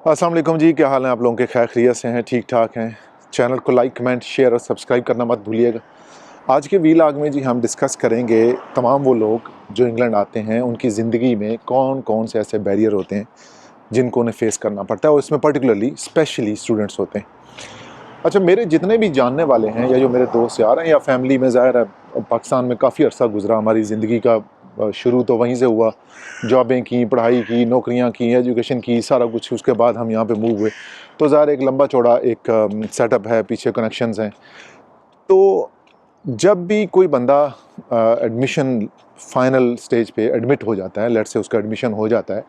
अस्सलाम वालेकुम जी, क्या हाल है आप लोगों के? खैर खैरियत से हैं, ठीक ठाक हैं? चैनल को लाइक कमेंट शेयर और सब्सक्राइब करना मत भूलिएगा। आज के वीलॉग में जी हम डिस्कस करेंगे तमाम वो लोग जो इंग्लैंड आते हैं, उनकी ज़िंदगी में कौन कौन से ऐसे बैरियर होते हैं जिनको उन्हें फेस करना पड़ता है, और इसमें पर्टिकुलरली स्पेशली स्टूडेंट्स होते हैं। अच्छा, मेरे जितने भी जानने वाले हैं या जो मेरे दोस्त यार हैं या फैमिली में, ज़ाहिर है पाकिस्तान में काफ़ी अरसा गुजरा, हमारी ज़िंदगी का शुरू तो वहीं से हुआ। जॉबें की, पढ़ाई की, नौकरियां की, एजुकेशन की, सारा कुछ। उसके बाद हम यहाँ पे मूव हुए, तो ज़ाहिर एक लंबा चौड़ा एक सेटअप है, पीछे कनेक्शंस हैं। तो जब भी कोई बंदा एडमिशन फाइनल स्टेज पे एडमिट हो जाता है, लेट्स से उसका एडमिशन हो जाता है,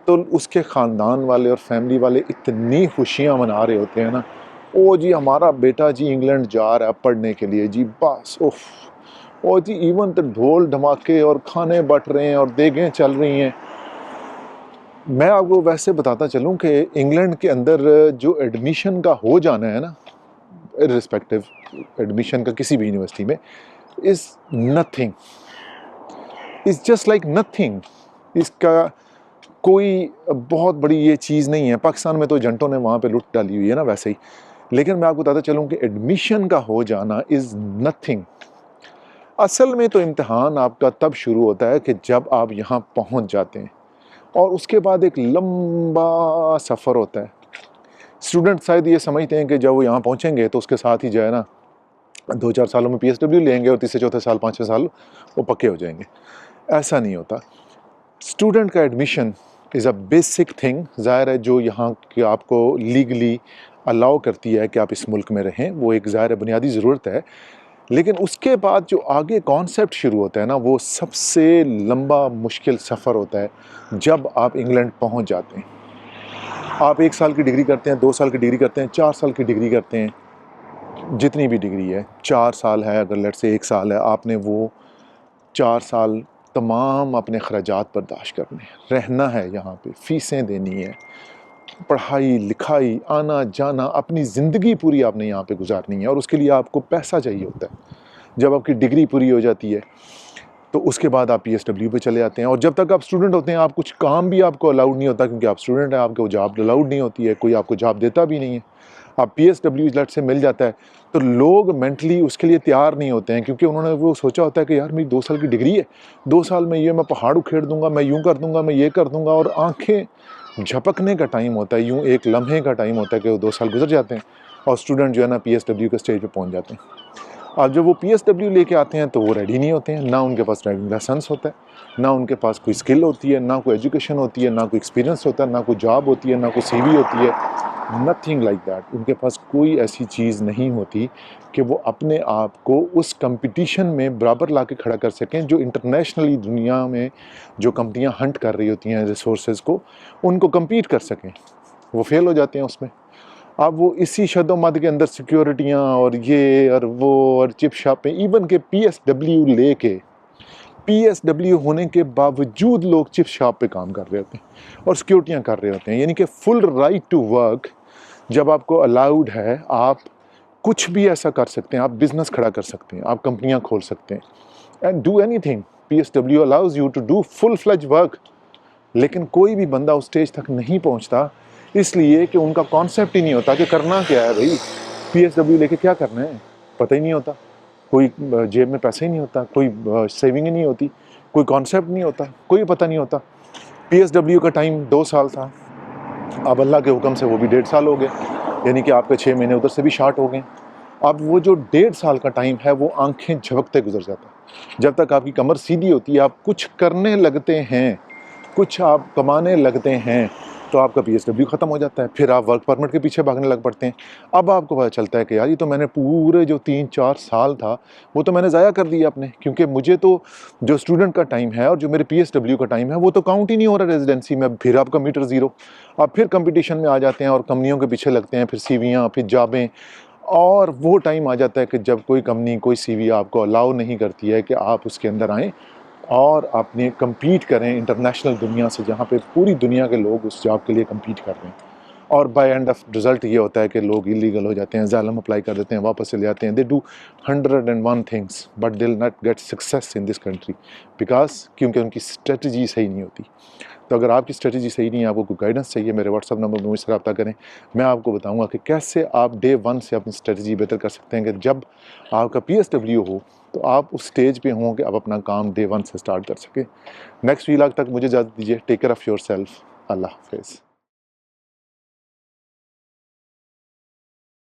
तो उसके ख़ानदान वाले और फैमिली वाले इतनी खुशियाँ मना रहे होते हैं ना, ओ जी हमारा बेटा जी इंग्लैंड जा रहा है पढ़ने के लिए जी, बस उफ। ओ जी इवन तो ढोल धमाके और खाने बट रहे हैं और देगें चल रही हैं। मैं आपको वैसे बताता चलूं कि इंग्लैंड के अंदर जो एडमिशन का हो जाना है ना, इर्रिस्पेक्टिव एडमिशन का किसी भी यूनिवर्सिटी में, is nothing, is just like nothing. इसका कोई बहुत बड़ी ये चीज़ नहीं है। पाकिस्तान में तो एजेंटों ने वहाँ पे लूट डाली हुई है ना, वैसे ही। लेकिन मैं आपको बताता चलूँ कि एडमिशन का हो जाना इज़ नथिंग। असल में तो इम्तिहान आपका तब शुरू होता है कि जब आप यहाँ पहुँच जाते हैं, और उसके बाद एक लंबा सफ़र होता है। स्टूडेंट शायद ये समझते हैं कि जब वो यहाँ पहुँचेंगे तो उसके साथ ही जो है ना 2-4 सालों में पीएसडब्ल्यू लेंगे और तीसरे चौथे साल, 5वें साल वो पक्के हो जाएंगे। ऐसा नहीं होता। स्टूडेंट का admission is a basic thing, ज़ाहिर है, जो यहाँ की आपको लीगली अलाउ करती है कि आप इस मुल्क में रहें। वो एक ज़ाहिर बुनियादी ज़रूरत है। लेकिन उसके बाद जो आगे कॉन्सेप्ट शुरू होता है ना, वो सबसे लंबा मुश्किल सफ़र होता है जब आप इंग्लैंड पहुँच जाते हैं। आप 1 साल की डिग्री करते हैं, 2 साल की डिग्री करते हैं, 4 साल की डिग्री करते हैं, जितनी भी डिग्री है, 4 साल है, अगर लेट्स से 1 साल है, आपने वो 4 साल तमाम अपने खर्चात बर्दाश्त करने हैं, रहना है यहाँ पे, फ़ीसें देनी है, पढ़ाई लिखाई, आना जाना, अपनी ज़िंदगी पूरी आपने यहाँ पे गुजारनी है, और उसके लिए आपको पैसा चाहिए होता है। जब आपकी डिग्री पूरी हो जाती है तो उसके बाद आप पीएसडब्ल्यू पे चले जाते हैं, और जब तक आप स्टूडेंट होते हैं आप कुछ काम भी आपको अलाउड नहीं होता, क्योंकि आप स्टूडेंट हैं, आपको जॉब अलाउड नहीं होती है, कोई आपको जॉब देता भी नहीं है। आप पीएसडब्ल्यू लेट से मिल जाता है तो लोग मेंटली उसके लिए तैयार नहीं होते हैं, क्योंकि उन्होंने वो सोचा होता है कि यार मेरी 2 साल की डिग्री है, 2 साल में ये मैं पहाड़ उखेड़ दूंगा, मैं यूँ कर दूंगा, मैं ये कर दूंगा, और आंखें झपकने का टाइम होता है, यूँ एक लम्हे का टाइम होता है कि वो 2 साल गुजर जाते हैं, और स्टूडेंट जो है ना पीएसडब्ल्यू के स्टेज पर पहुँच जाते हैं। अब जब वो पीएसडब्ल्यू लेके आते हैं तो वो रेडी नहीं होते हैं, ना उनके पास ड्राइविंग लाइसेंस होता है, ना उनके पास कोई स्किल होती है, ना कोई एजुकेशन होती है, ना कोई एक्सपीरियंस होता है, ना कोई जॉब होती है, ना कोई सीवी होती है, नथिंग लाइक दैट। उनके पास कोई ऐसी चीज़ नहीं होती कि वो अपने आप को उस कंपटीशन में बराबर ला के खड़ा कर सकें जो इंटरनेशनली दुनिया में जो कंपनियां हंट कर रही होती हैं रिसोर्सेज को, उनको कम्पीट कर सकें। वो फेल हो जाते हैं उसमें। अब वो इसी शदोमद के अंदर सिक्योरिटियाँ और ये और वो और चिप शापें, इवन के पीएसडब्ल्यू लेके, पीएसडब्ल्यू होने के बावजूद लोग चिप शॉप पे काम कर रहे होते हैं और सिक्योरिटियाँ कर रहे होते हैं। यानी कि फुल राइट टू वर्क जब आपको अलाउड है, आप कुछ भी ऐसा कर सकते हैं, आप बिजनेस खड़ा कर सकते हैं, आप कंपनियां खोल सकते हैं and do anything. PSW allows you to do full fledge work. लेकिन कोई भी बंदा उस स्टेज तक नहीं पहुंचता, इसलिए कि उनका कॉन्सेप्ट ही नहीं होता कि करना क्या है भाई, पीएसडब्ल्यू लेके क्या करना है, पता ही नहीं होता। कोई जेब में पैसे ही नहीं होता, कोई सेविंग ही नहीं होती, कोई कॉन्सेप्ट नहीं होता, कोई पता नहीं होता। पीएसडब्ल्यू का टाइम 2 साल था, अब अल्लाह के हुक्म से वो भी 1.5 साल हो गए, यानी कि आपके 6 महीने उधर से भी शार्ट हो गए। अब वो जो 1.5 साल का टाइम है वो आंखें झपकते गुजर जाता है। जब तक आपकी कमर सीधी होती है, आप कुछ करने लगते हैं, कुछ आप कमाने लगते हैं, तो आपका पीएसडब्ल्यू ख़त्म हो जाता है। फिर आप वर्क परमिट के पीछे भागने लग पड़ते हैं। अब आपको पता चलता है कि यार ये तो मैंने पूरे जो 3-4 साल था वो तो मैंने ज़ाया कर दिया अपने, क्योंकि मुझे तो जो स्टूडेंट का टाइम है और जो मेरे पीएसडब्ल्यू का टाइम है वो तो काउंट ही नहीं हो रहा रेजिडेंसी में। फिर आपका मीटर ज़ीरो। आप फिर कंपटीशन में आ जाते हैं और कंपनियों के पीछे लगते हैं, फिर सीवियाँ, फिर जॉबें, और वो टाइम आ जाता है कि जब कोई कंपनी, कोई सीवी आपको अलाउ नहीं करती है कि आप उसके अंदर आएँ और अपने कम्पीट करें इंटरनेशनल दुनिया से, जहाँ पे पूरी दुनिया के लोग उस जॉब के लिए कम्पीट कर रहे हैं। और बाय एंड ऑफ रिज़ल्ट ये होता है कि लोग इलीगल हो जाते हैं, ज़ालम अप्लाई कर देते हैं, वापस चले जाते हैं। They do 101 things but they will not get success in this country because क्योंकि उनकी स्ट्रेटजी सही नहीं होती। तो अगर आपकी स्ट्रेटजी सही नहीं है, आपको कोई गाइडेंस चाहिए, मेरे व्हाट्सअप नंबर पर मुझसे रब्ता करें। मैं आपको बताऊंगा कि कैसे आप डे 1 से अपनी स्ट्रेटजी बेहतर कर सकते हैं कि जब आपका PSW हो तो आप उस स्टेज पे हों कि आप अपना काम डे 1 से स्टार्ट कर सकें। नेक्स्ट व्लॉग तक मुझे इजाज़त दीजिए। Take care of yourself. अल्लाह हाफ़िज़।